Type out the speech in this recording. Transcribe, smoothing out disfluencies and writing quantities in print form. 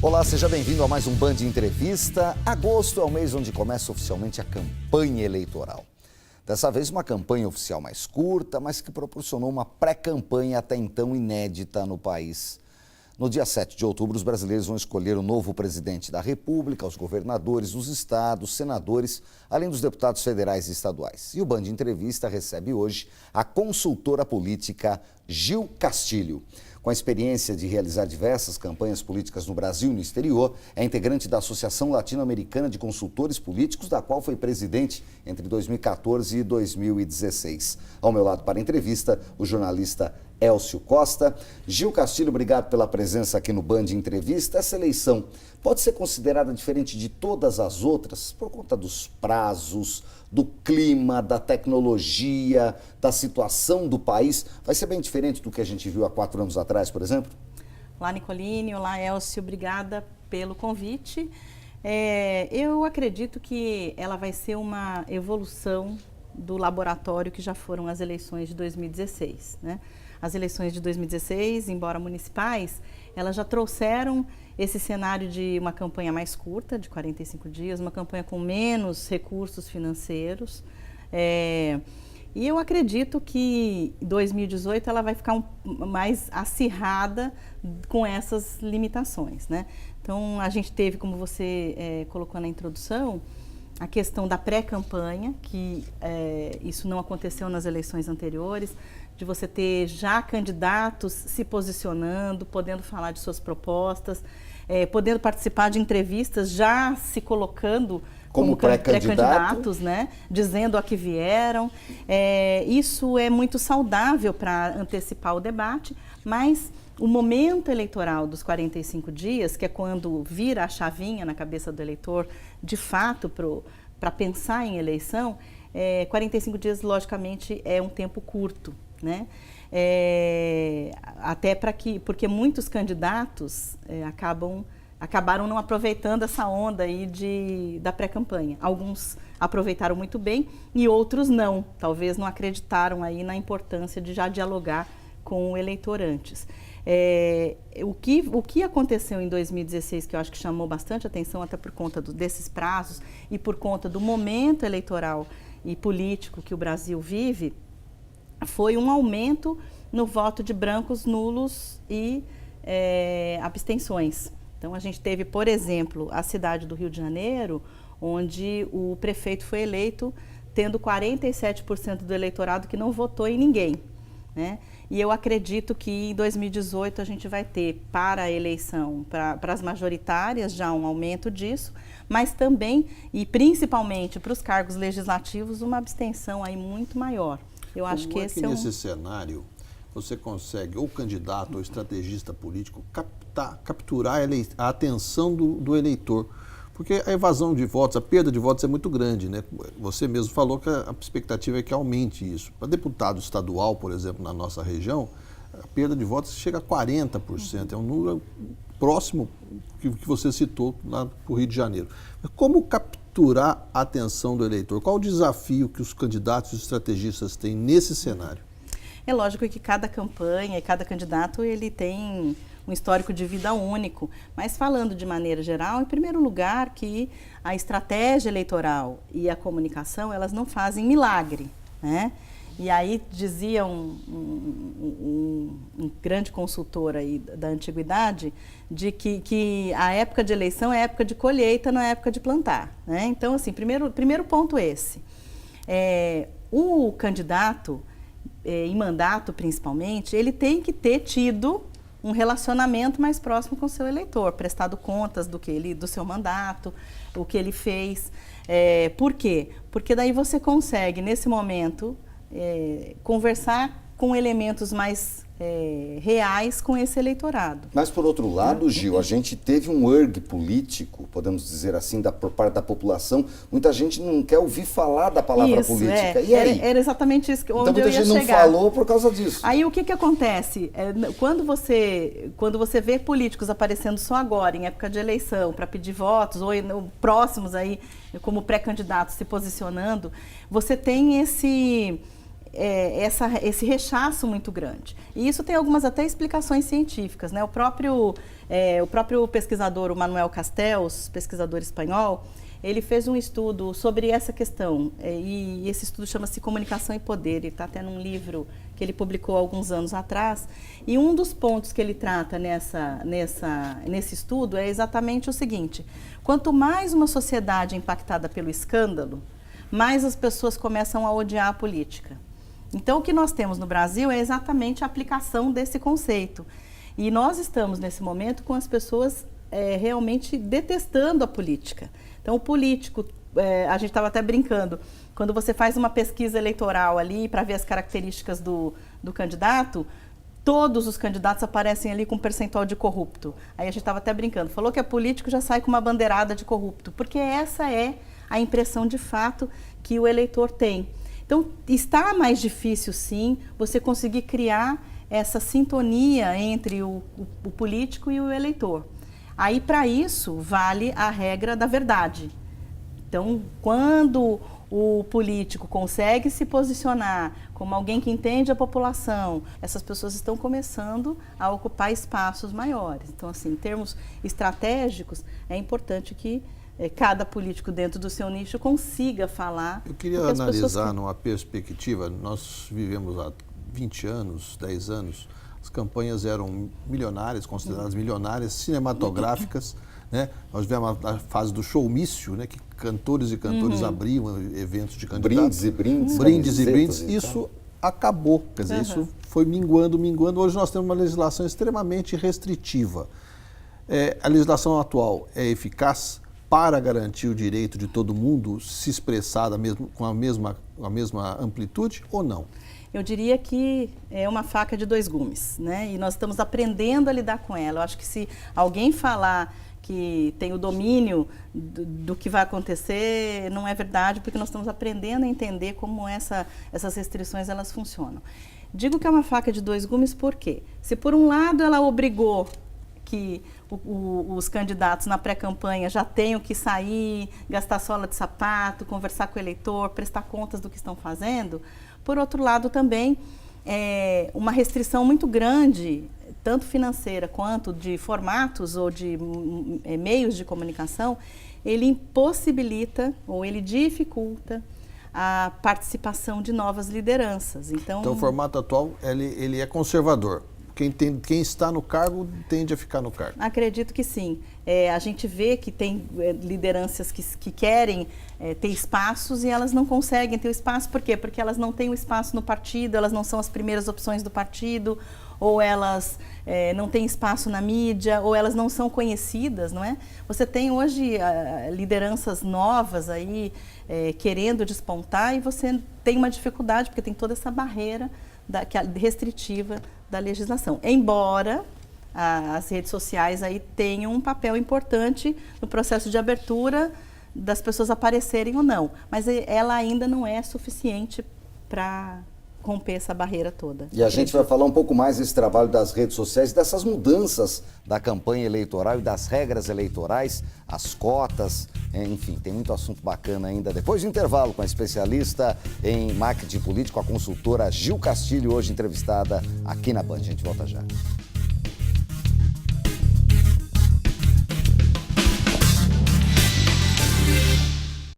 Olá, seja bem-vindo a mais um Band Entrevista. Agosto é o mês onde começa oficialmente a campanha eleitoral. Dessa vez uma campanha oficial mais curta, mas que proporcionou uma pré-campanha até então inédita no país. No dia 7 de outubro, os brasileiros vão escolher o novo presidente da República, os governadores dos estados, senadores, além dos deputados federais e estaduais. E o Band Entrevista recebe hoje a consultora política Gil Castilho. Com a experiência de realizar diversas campanhas políticas no Brasil e no exterior, é integrante da Associação Latino-Americana de Consultores Políticos, da qual foi presidente entre 2014 e 2016. Ao meu lado para a entrevista, o jornalista Elcio Costa. Gil Castilho, obrigado pela presença aqui no Band Entrevista. Essa eleição pode ser considerada diferente de todas as outras por conta dos prazos, do clima, da tecnologia, da situação do país? Vai ser bem diferente do que a gente viu há 4 anos atrás, por exemplo? Olá, Nicolini. Olá, Elcio. Obrigada pelo convite. Eu acredito que ela vai ser uma evolução do laboratório que já foram as eleições de 2016, né? As eleições de 2016, embora municipais, elas já trouxeram esse cenário de uma campanha mais curta, de 45 dias, uma campanha com menos recursos financeiros. E eu acredito que em 2018 ela vai ficar mais acirrada com essas limitações, né? Então, a gente teve, como você colocou na introdução, a questão da pré-campanha, que isso não aconteceu nas eleições anteriores, de você ter já candidatos se posicionando, podendo falar de suas propostas, podendo participar de entrevistas, já se colocando como pré-candidatos, né? Dizendo a que vieram. Isso é muito saudável para antecipar o debate, mas o momento eleitoral dos 45 dias, que é quando vira a chavinha na cabeça do eleitor, de fato, para pensar em eleição, 45 dias, logicamente, é um tempo curto, né? Até porque muitos candidatos acabaram não aproveitando essa onda aí da pré-campanha. Alguns aproveitaram muito bem e outros não. Talvez não acreditaram aí na importância de já dialogar com o eleitor antes. O que aconteceu em 2016, que eu acho que chamou bastante atenção, até por conta desses prazos e por conta do momento eleitoral e político que o Brasil vive, foi um aumento no voto de brancos, nulos e abstenções. Então, a gente teve, por exemplo, a cidade do Rio de Janeiro, onde o prefeito foi eleito tendo 47% do eleitorado que não votou em ninguém, né? E eu acredito que em 2018 a gente vai ter para a eleição, para as majoritárias, já um aumento disso, mas também e principalmente para os cargos legislativos, uma abstenção aí muito maior. Eu acho que esse nesse cenário você consegue, ou candidato ou estrategista político, capturar a atenção do eleitor? Porque a evasão de votos, a perda de votos é muito grande, né? Você mesmo falou que a expectativa é que aumente isso. Para deputado estadual, por exemplo, na nossa região, a perda de votos chega a 40%. É um número próximo que você citou lá para o Rio de Janeiro. Mas como capturar a atenção do eleitor? Qual o desafio que os candidatos e os estrategistas têm nesse cenário? É lógico que cada campanha e cada candidato ele tem um histórico de vida único, mas falando de maneira geral, em primeiro lugar, que a estratégia eleitoral e a comunicação, elas não fazem milagre, né? E aí dizia um grande consultor aí da antiguidade, de que a época de eleição é época de colheita, não é época de plantar, né? Então, assim, primeiro ponto esse. O candidato, em mandato principalmente, ele tem que ter tido um relacionamento mais próximo com o seu eleitor, prestado contas do seu mandato, o que ele fez. Por quê? Porque daí você consegue, nesse momento, conversar com elementos mais reais com esse eleitorado. Mas, por outro lado, Gil, a gente teve um ergue político, podemos dizer assim, por parte da população. Muita gente não quer ouvir falar da palavra política. E aí? Era exatamente isso onde então, eu ia chegar. Muita gente não falou por causa disso. Aí, o que acontece? Quando você vê políticos aparecendo só agora, em época de eleição, para pedir votos, ou próximos aí, como pré-candidatos se posicionando, você tem esse rechaço muito grande. E isso tem algumas até explicações científicas, né? O próprio pesquisador, o Manuel Castells, pesquisador espanhol, ele fez um estudo sobre essa questão, e esse estudo chama-se Comunicação e Poder, ele está até num livro que ele publicou há alguns anos atrás, e um dos pontos que ele trata nesse estudo é exatamente o seguinte: quanto mais uma sociedade é impactada pelo escândalo, mais as pessoas começam a odiar a política. Então, o que nós temos no Brasil é exatamente a aplicação desse conceito, e nós estamos nesse momento com as pessoas realmente detestando a política. Então, o político, a gente estava até brincando, quando você faz uma pesquisa eleitoral ali para ver as características do candidato, todos os candidatos aparecem ali com um percentual de corrupto. Aí a gente estava até brincando, falou que é político, já sai com uma bandeirada de corrupto, porque essa é a impressão de fato que o eleitor tem. Então, está mais difícil, sim, você conseguir criar essa sintonia entre o político e o eleitor. Aí, para isso, vale a regra da verdade. Então, quando o político consegue se posicionar como alguém que entende a população, essas pessoas estão começando a ocupar espaços maiores. Então, assim, em termos estratégicos, é importante que cada político dentro do seu nicho consiga falar. Eu queria analisar numa perspectiva, nós vivemos há 20 anos, 10 anos, as campanhas eram milionárias, consideradas milionárias, cinematográficas, né? Nós tivemos a fase do showmício, né? Que cantores e cantores abriam eventos de candidatos. Brindes e brindes. Isso acabou, quer dizer, isso foi minguando. Hoje nós temos uma legislação extremamente restritiva. A legislação atual é eficaz para garantir o direito de todo mundo se expressar com a mesma amplitude ou não? Eu diria que é uma faca de dois gumes, né? E nós estamos aprendendo a lidar com ela. Eu acho que se alguém falar que tem o domínio do que vai acontecer, não é verdade, porque nós estamos aprendendo a entender como essas restrições elas funcionam. Digo que é uma faca de dois gumes porque, se por um lado ela obrigou que os candidatos na pré-campanha já tenham que sair, gastar sola de sapato, conversar com o eleitor, prestar contas do que estão fazendo, por outro lado também uma restrição muito grande, tanto financeira quanto de formatos ou de meios de comunicação, ele impossibilita ou ele dificulta a participação de novas lideranças. Então o formato atual ele é conservador. Quem está no cargo tende a ficar no cargo. Acredito que sim. A gente vê que tem lideranças que querem ter espaços e elas não conseguem ter o espaço. Por quê? Porque elas não têm o espaço no partido, elas não são as primeiras opções do partido, ou elas não têm espaço na mídia, ou elas não são conhecidas, não é? Você tem hoje lideranças novas aí querendo despontar e você tem uma dificuldade, porque tem toda essa barreira restritiva da legislação. Embora as redes sociais aí tenham um papel importante no processo de abertura das pessoas aparecerem ou não, mas ela ainda não é suficiente para romper essa barreira toda. E a gente vai falar um pouco mais desse trabalho das redes sociais, dessas mudanças da campanha eleitoral e das regras eleitorais, as cotas, enfim, tem muito assunto bacana ainda. Depois do intervalo com a especialista em marketing político, a consultora Gil Castilho, hoje entrevistada aqui na Band. A gente volta já.